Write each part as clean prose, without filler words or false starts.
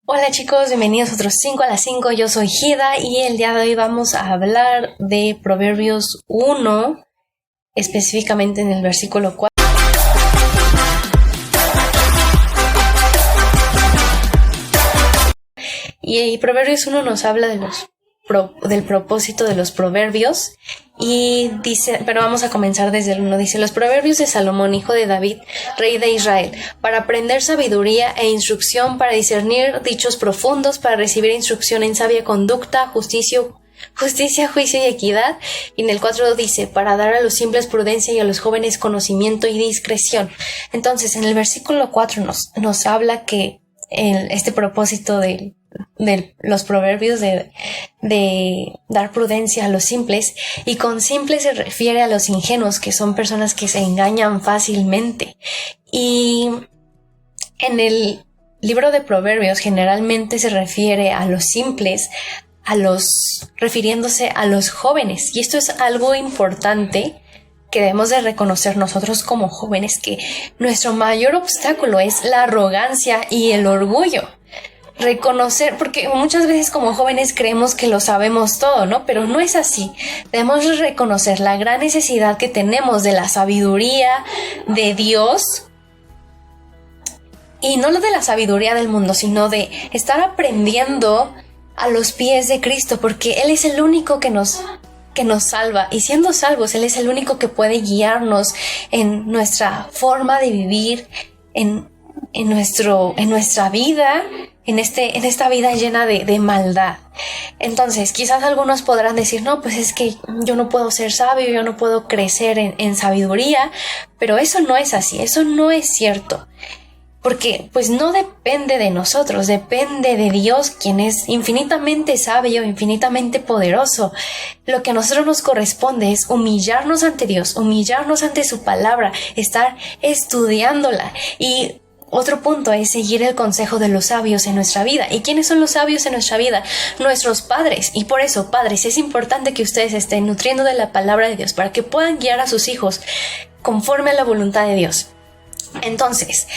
Hola chicos, bienvenidos a otros 5 a las 5, yo soy Hida y el día de hoy vamos a hablar de Proverbios 1, específicamente en el versículo 4. Y Proverbios 1 nos habla de del propósito de los proverbios y dice, pero vamos a comenzar desde el 1. Dice: los proverbios de Salomón, hijo de David, rey de Israel, para aprender sabiduría e instrucción, para discernir dichos profundos, para recibir instrucción en sabia conducta, justicia, juicio y equidad. Y en el 4 dice: para dar a los simples prudencia y a los jóvenes conocimiento y discreción. Entonces, en el versículo 4 nos habla que este propósito de los proverbios de dar prudencia a los simples, y con simples se refiere a los ingenuos, que son personas que se engañan fácilmente. Y en el libro de Proverbios generalmente se refiere a los simples, refiriéndose a los jóvenes, y esto es algo importante que debemos de reconocer nosotros como jóvenes, que nuestro mayor obstáculo es la arrogancia y el orgullo. Reconocer, porque muchas veces como jóvenes creemos que lo sabemos todo, ¿no? Pero no es así. Debemos reconocer la gran necesidad que tenemos de la sabiduría de Dios, y no lo de la sabiduría del mundo, sino de estar aprendiendo a los pies de Cristo, porque Él es el único que nos salva, y siendo salvos, Él es el único que puede guiarnos en nuestra forma de vivir, en nuestra vida, en esta vida llena de maldad. Entonces, quizás algunos podrán decir: no, pues es que yo no puedo ser sabio, yo no puedo crecer en sabiduría, pero eso no es así, eso no es cierto. Porque pues no depende de nosotros, depende de Dios, quien es infinitamente sabio, infinitamente poderoso. Lo que a nosotros nos corresponde es humillarnos ante Dios, humillarnos ante su palabra, estar estudiándola. Y otro punto es seguir el consejo de los sabios en nuestra vida. ¿Y quiénes son los sabios en nuestra vida? Nuestros padres. Y por eso, padres, es importante que ustedes estén nutriendo de la palabra de Dios para que puedan guiar a sus hijos conforme a la voluntad de Dios. Entonces,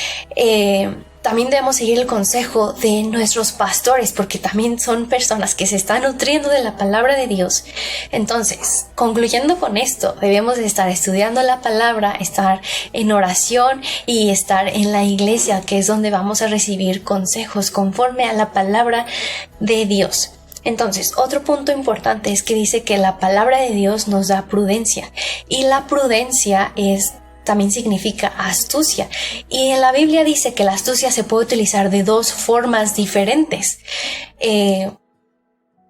también debemos seguir el consejo de nuestros pastores, porque también son personas que se están nutriendo de la palabra de Dios. Entonces, concluyendo con esto, debemos de estar estudiando la palabra, estar en oración y estar en la iglesia, que es donde vamos a recibir consejos conforme a la palabra de Dios. Entonces, otro punto importante es que dice que la palabra de Dios nos da prudencia, y la prudencia también significa astucia. Y en la Biblia dice que la astucia se puede utilizar de dos formas diferentes.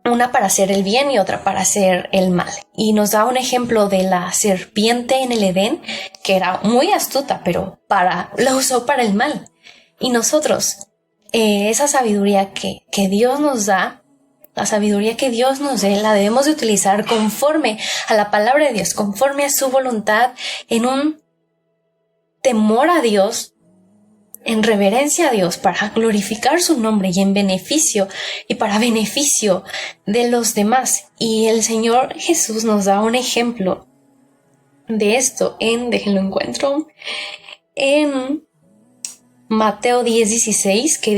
Una para hacer el bien y otra para hacer el mal. Y nos da un ejemplo de la serpiente en el Edén, que era muy astuta, pero la usó para el mal. Y nosotros, esa sabiduría que Dios nos da, la sabiduría que Dios nos dé, la debemos de utilizar conforme a la palabra de Dios, conforme a su voluntad, en un temor a Dios, en reverencia a Dios, para glorificar su nombre y para beneficio de los demás. Y el Señor Jesús nos da un ejemplo de esto déjenlo encuentro, en Mateo 10:16, que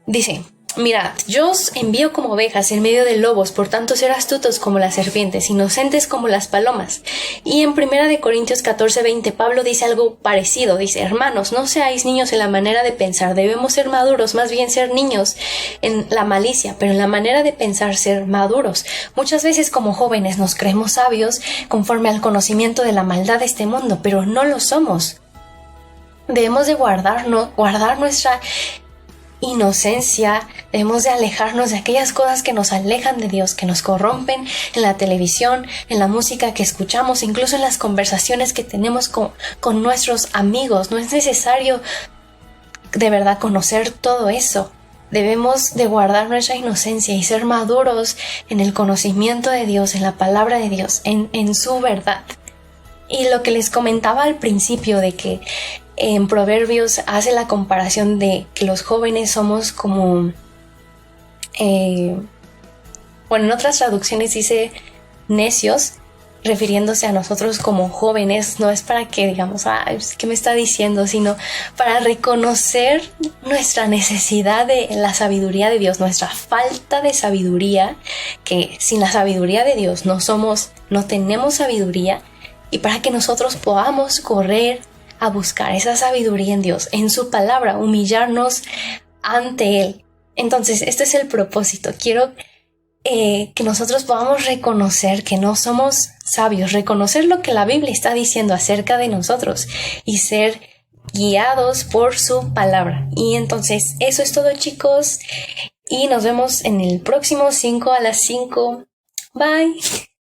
dice: mirad, yo os envío como ovejas en medio de lobos, por tanto ser astutos como las serpientes, inocentes como las palomas. Y en 1 Corintios 14:20 Pablo dice algo parecido, dice: hermanos, no seáis niños en la manera de pensar, debemos ser maduros, más bien ser niños en la malicia, pero en la manera de pensar ser maduros. Muchas veces como jóvenes nos creemos sabios conforme al conocimiento de la maldad de este mundo, pero no lo somos. Debemos de guardar nuestra inocencia, debemos de alejarnos de aquellas cosas que nos alejan de Dios, que nos corrompen, en la televisión, en la música que escuchamos, incluso en las conversaciones que tenemos con nuestros amigos. No es necesario de verdad conocer todo eso. Debemos de guardar nuestra inocencia y ser maduros en el conocimiento de Dios, en la palabra de Dios, en su verdad. Y lo que les comentaba al principio, de que en Proverbios hace la comparación de que los jóvenes somos como, en otras traducciones dice necios, refiriéndose a nosotros como jóvenes, no es para que digamos, ¿qué me está diciendo? Sino para reconocer nuestra necesidad de la sabiduría de Dios, nuestra falta de sabiduría, que sin la sabiduría de Dios no tenemos sabiduría, y para que nosotros podamos correr a buscar esa sabiduría en Dios, en su palabra, humillarnos ante Él. Entonces, este es el propósito. Quiero que nosotros podamos reconocer que no somos sabios, reconocer lo que la Biblia está diciendo acerca de nosotros y ser guiados por su palabra. Y entonces, eso es todo, chicos, y nos vemos en el próximo 5 a las 5. Bye.